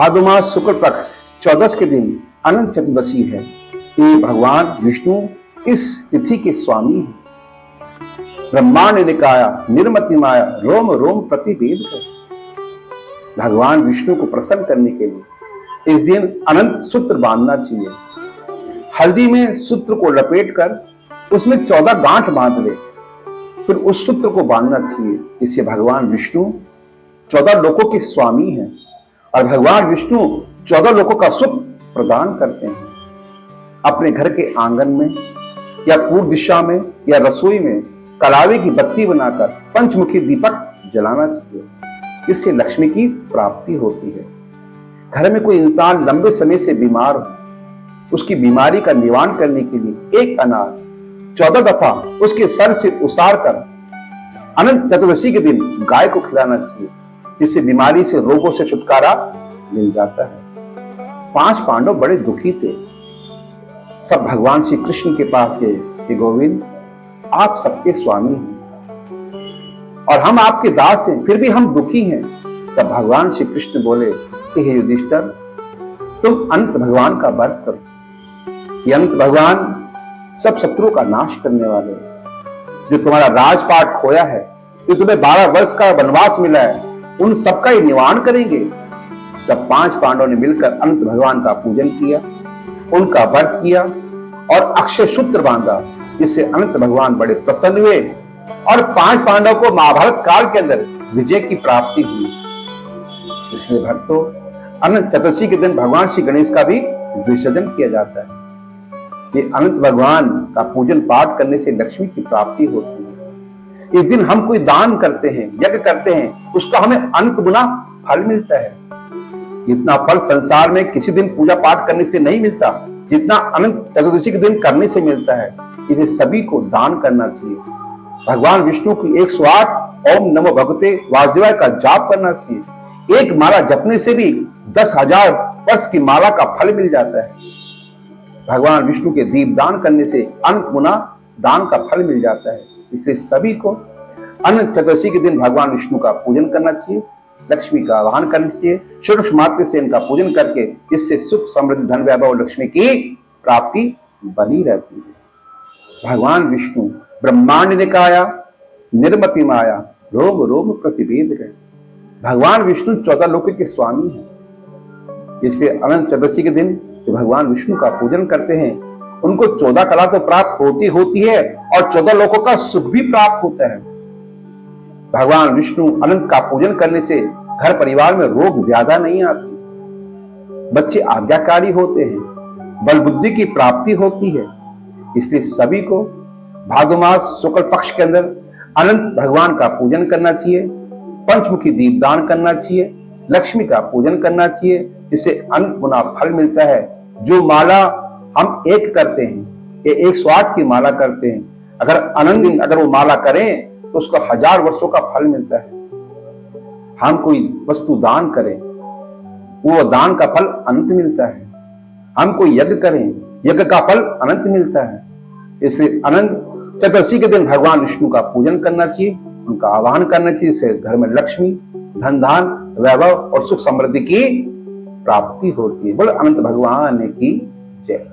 भादो मास शुक्ल पक्ष 14 के दिन अनंत चतुर्दशी है। ये भगवान विष्णु इस तिथि के स्वामी हैं। ब्रह्मांड निकाया निर्मति माया रोम रोम प्रतिवेद है। भगवान विष्णु को प्रसन्न करने के लिए इस दिन अनंत सूत्र बांधना चाहिए। हल्दी में सूत्र को लपेटकर उसमें 14 गांठ बांध ले, फिर उस सूत्र को बांधना चाहिए। इससे भगवान विष्णु 14 लोकों के स्वामी हैं और भगवान विष्णु 14 लोकों का सुख प्रदान करते हैं। अपने घर के आंगन में या पूर्व दिशा में या रसोई में कलावे की बत्ती बनाकर पंचमुखी दीपक जलाना चाहिए। इससे लक्ष्मी की प्राप्ति होती है। घर में कोई इंसान लंबे समय से बीमार हो, उसकी बीमारी का निवारण करने के लिए एक अनार 14 दफा उसके सर से उसार कर अनंत चतुर्दशी के दिन गाय को खिलाना चाहिए, जिससे बीमारी से रोगों से छुटकारा मिल जाता है। 5 पांडव बड़े दुखी थे। सब भगवान श्री कृष्ण के पास गए कि गोविंद, आप सबके स्वामी हैं और हम आपके दास हैं, फिर भी हम दुखी हैं। तब भगवान श्री कृष्ण बोले कि हे युधिष्ठिर, तुम अनंत भगवान का व्रत करो। ये अनंत भगवान सब शत्रुओं का नाश करने वाले हैं। जो तुम्हारा राजपाट खोया है, जो तुम्हें 12 वर्ष का वनवास मिला है, उन सबका ही निवारण करेंगे। तब 5 पांडवों ने मिलकर अनंत भगवान का पूजन किया, उनका व्रत किया और अक्षय सूत्र बांधा। इससे अनंत भगवान बड़े प्रसन्न हुए और 5 पांडवों को महाभारत काल के अंदर विजय की प्राप्ति हुई। इसलिए भक्तों, अनंत चतुर्दशी के दिन भगवान श्री गणेश का भी विसर्जन किया जाता है। ये अनंत भगवान का पूजन पाठ करने से लक्ष्मी की प्राप्ति होती है। इस दिन हम कोई दान करते हैं, यज्ञ करते हैं, उसका हमें अनंत गुना फल मिलता है। जितना फल संसार में किसी दिन पूजा पाठ करने से नहीं मिलता, जितना अनंत चतुर्दशी के दिन करने से मिलता है। इसे सभी को दान करना चाहिए। भगवान विष्णु की 108 ओम नमो भगवते वासुदेवाय का जाप करना चाहिए। एक माला जपने से भी 10,000 वर्ष की माला का फल मिल जाता है। भगवान विष्णु के दीप दान करने से अनंत गुना दान का फल मिल जाता है। इसलिए सभी को अनंत चतुर्दशी के दिन भगवान विष्णु का पूजन करना चाहिए, लक्ष्मी का आवाहन करना चाहिए। षोडश मात्र से इनका पूजन करके इससे सुख समृद्धि धन वैभव और लक्ष्मी की प्राप्ति बनी रहती है। भगवान विष्णु ब्रह्मांड निकाया निर्मति माया रोम रोम प्रतिवेद है। भगवान विष्णु 14 लोकों के स्वामी हैं। इससे अनंत चतुर्दशी के दिन जो भगवान विष्णु का पूजन करते हैं, उनको 14 कला तो प्राप्त होती है और 14 लोकों का सुख भी प्राप्त होता है। भगवान विष्णु अनंत का पूजन करने से घर परिवार में रोग व्याधा नहीं आती, बच्चे आज्ञाकारी होते हैं, बल बुद्धि की प्राप्ति होती है। इसलिए सभी को भादो मास शुक्ल पक्ष के अंदर अनंत भगवान का पूजन करना चाहिए, पंचमुखी दीपदान करना चाहिए, लक्ष्मी का पूजन करना चाहिए। इससे अनंत गुना फल मिलता है। जो माला हम एक करते हैं, ये 108 की माला करते हैं, अगर अनंत दिन अगर वो माला करें तो उसको 1000 वर्षों का फल मिलता है। हम कोई वस्तु दान करें, वो दान का फल अनंत मिलता है। हम कोई यज्ञ करें, यज्ञ का फल अनंत मिलता है। इसलिए अनंत चतुर्दशी के दिन भगवान विष्णु का पूजन करना चाहिए, उनका आवाहन करना चाहिए। इससे घर में लक्ष्मी, धन धान, वैभव और सुख समृद्धि की प्राप्ति होती है। बोलो अनंत भगवान की जय।